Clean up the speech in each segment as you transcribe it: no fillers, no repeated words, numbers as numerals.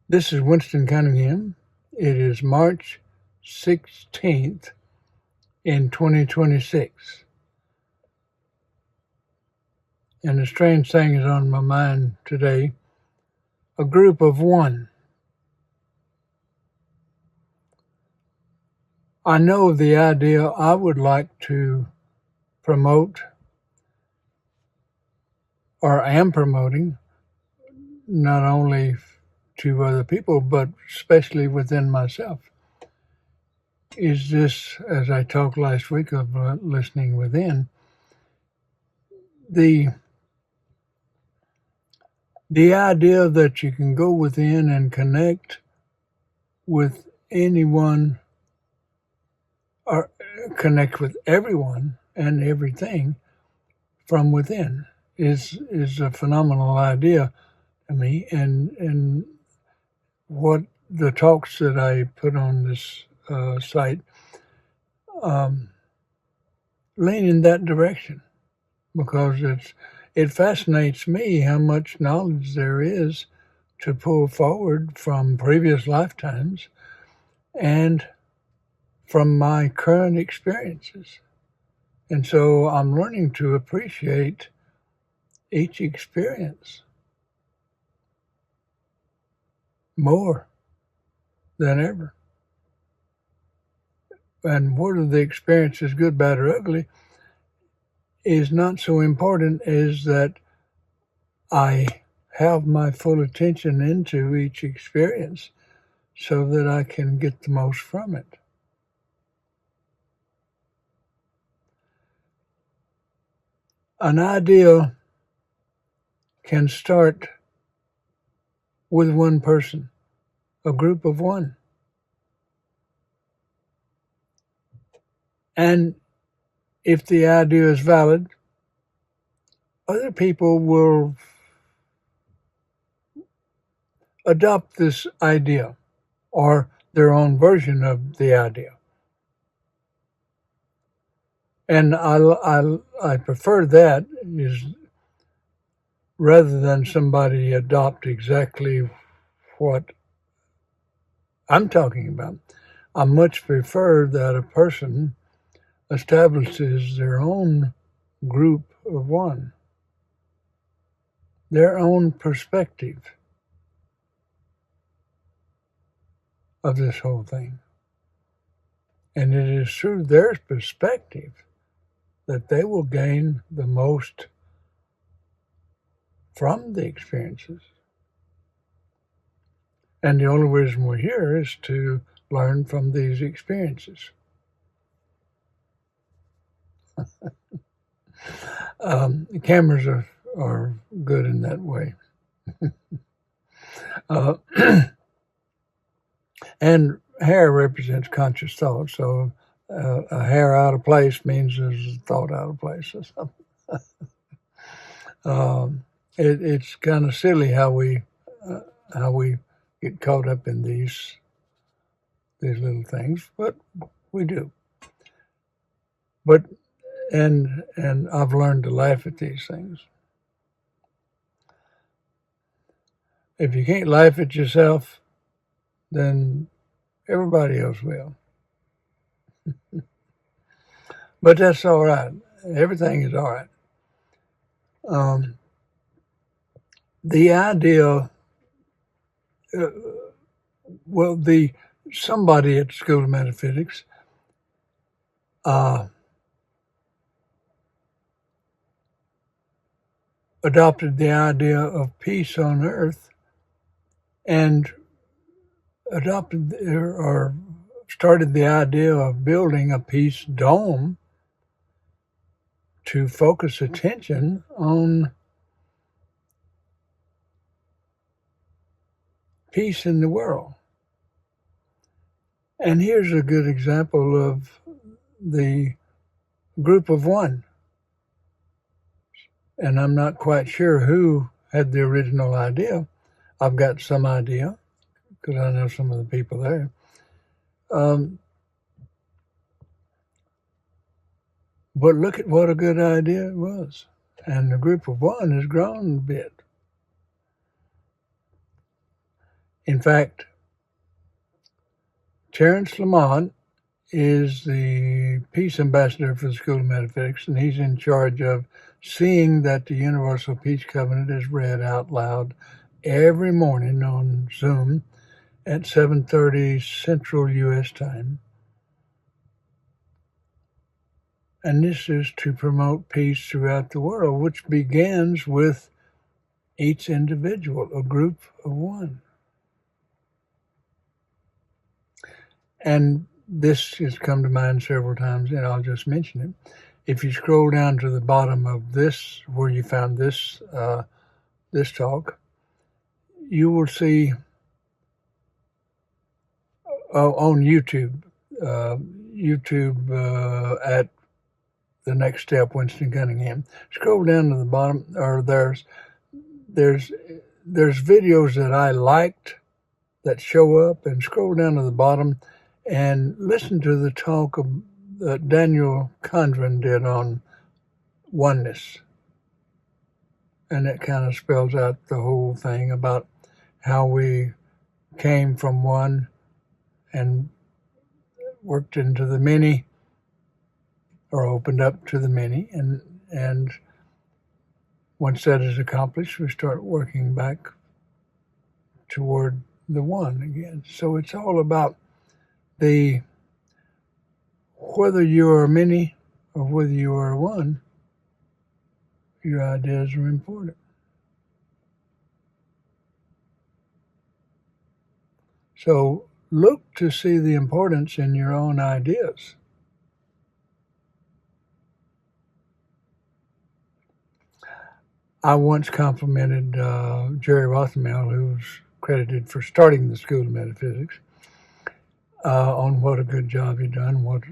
This is Winston Cunningham. It is March 16th in 2026. And a strange thing is on my mind today. A group of one. I know the idea I would like to promote or am promoting, not only to other people, but especially within myself, is this, as I talked last week of listening within, the idea that you can go within and connect with anyone or connect with everyone and everything from within is a phenomenal idea to me. And what the talks that I put on this site lean in that direction, because it fascinates me how much knowledge there is to pull forward from previous lifetimes and from my current experiences. And so I'm learning to appreciate each experience more than ever. And whether the experience is good, bad, or ugly is not so important as that I have my full attention into each experience so that I can get the most from it. An idea can start with one person, a group of one. And if the idea is valid, other people will adopt this idea or their own version of the idea. And I prefer that, is rather than somebody adopt exactly what I'm talking about. I much prefer that a person establishes their own group of one, their own perspective of this whole thing. And it is through their perspective that they will gain the most from the experiences. And the only reason we're here is to learn from these experiences. The cameras are good in that way. And hair represents conscious thought, so a hair out of place means there's a thought out of place or something. It's kind of silly how we get caught up in these little things, but we do. But and I've learned to laugh at these things. If you can't laugh at yourself, then everybody else will. But that's all right. Everything is all right. The idea, somebody at School of Metaphysics adopted the idea of peace on earth and adopted or started the idea of building a peace dome to focus attention on peace in the world. And here's a good example of the group of one. And I'm not quite sure who had the original idea. I've got some idea because I know some of the people there. But look at what a good idea it was. And the group of one has grown a bit. In fact, Terence Lamont is the peace ambassador for the School of Metaphysics, and he's in charge of seeing that the Universal Peace Covenant is read out loud every morning on Zoom at 7:30 Central U.S. time. And this is to promote peace throughout the world, which begins with each individual, a group of one. And this has come to mind several times, and I'll just mention it. If you scroll down to the bottom of this, where you found this this talk, you will see on YouTube, at The Next Step, Winston Cunningham. Scroll down to the bottom, or there's videos that I liked that show up, and scroll down to the bottom and listen to the talk that Daniel Condren did on oneness. And it kind of spells out the whole thing about how we came from one and worked into the many, or opened up to the many, and once that is accomplished, we start working back toward the one again. So it's all about whether you are many or whether you are one, your ideas are important. So look to see the importance in your own ideas. I once complimented Jerry Rothenmel, who's credited for starting the School of Metaphysics, on what a good job he'd done, what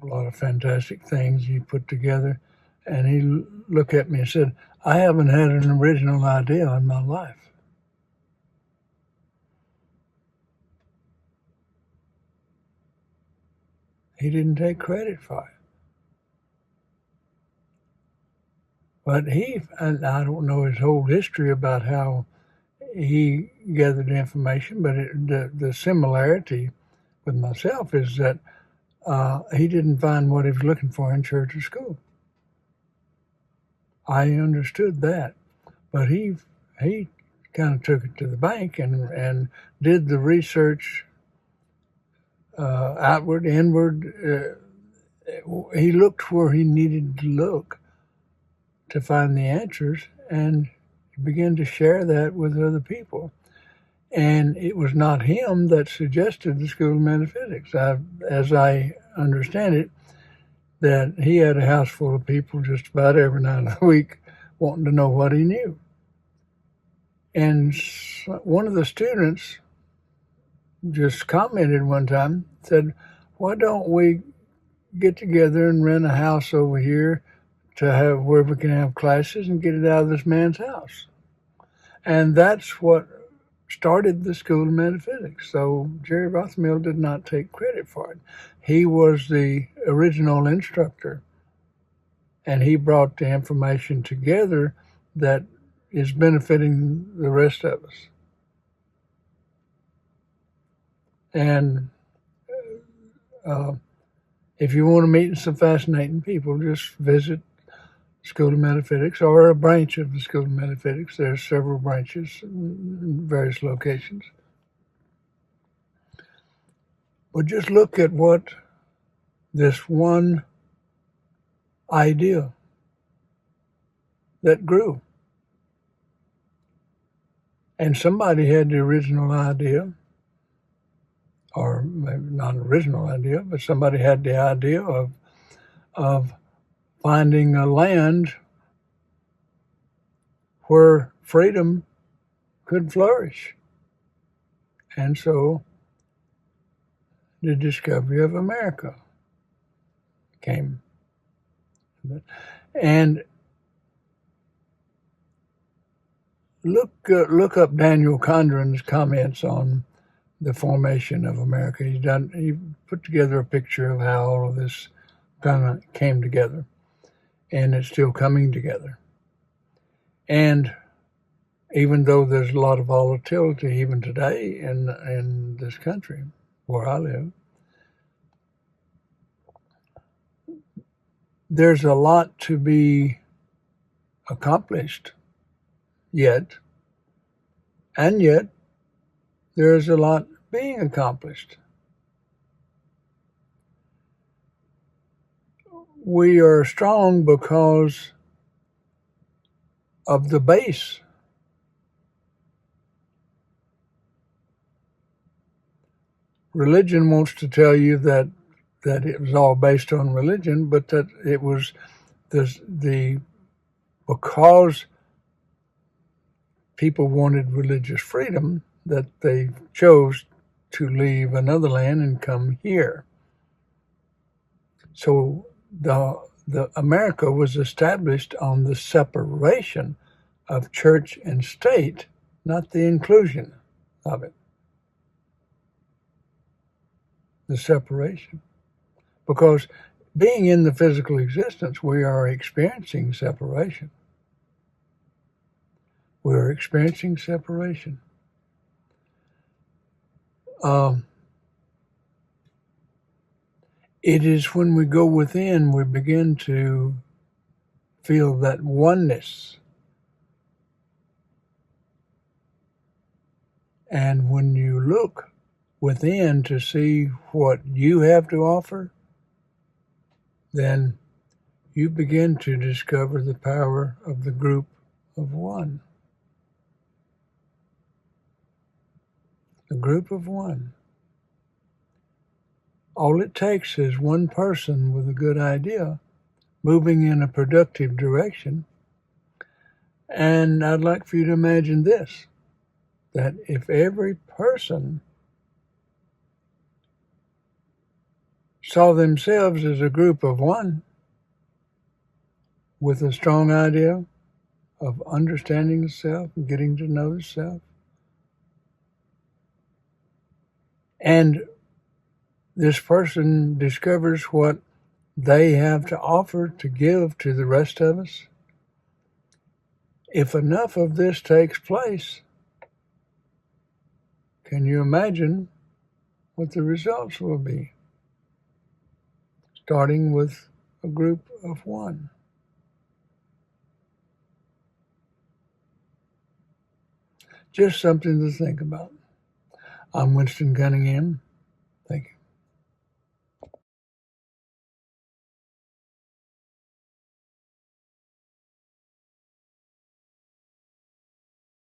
a lot of fantastic things he put together. And he looked at me and said, "I haven't had an original idea in my life." He didn't take credit for it. But and I don't know his whole history about how he gathered information, but the similarity with myself is that he didn't find what he was looking for in church or school. I understood that, but he kind of took it to the bank and did the research outward, inward. He looked where he needed to look to find the answers, and began to share that with other people. And it was not him that suggested the School of Metaphysics. As I understand it, that he had a house full of people just about every night of the week wanting to know what he knew. And one of the students just commented one time, said, "Why don't we get together and rent a house over here to have where we can have classes and get it out of this man's house?" And that's what started the School of Metaphysics. So Jerry Rothenmel did not take credit for it. He was the original instructor, and he brought the information together that is benefiting the rest of us. And if you want to meet some fascinating people, just visit School of Metaphysics or a branch of the School of Metaphysics. There are several branches in various locations. But just look at what this one idea that grew. And somebody had the original idea, or maybe not an original idea, but somebody had the idea of finding a land where freedom could flourish. And so the discovery of America came. And look up Daniel Condren's comments on the formation of America. He put together a picture of how all of this kind of came together, and it's still coming together. And even though there's a lot of volatility even today in this country where I live. There's a lot to be accomplished yet, and yet there's a lot being accomplished. We are strong because of the base. Religion wants to tell you that it was all based on religion, but that it was because people wanted religious freedom that they chose to leave another land and come here. So the America was established on the separation of church and state, not the inclusion of it. The separation. Because being in the physical existence, we are experiencing separation. We're experiencing separation. It is when we go within, we begin to feel that oneness. And when you look within to see what you have to offer, then you begin to discover the power of the group of one. The group of one. All it takes is one person with a good idea moving in a productive direction. And I'd like for you to imagine this, that if every person saw themselves as a group of one with a strong idea of understanding the self and getting to know the self, and this person discovers what they have to offer to give to the rest of us, if enough of this takes place, can you imagine what the results will be? Starting with a group of one. Just something to think about. I'm Winston Cunningham.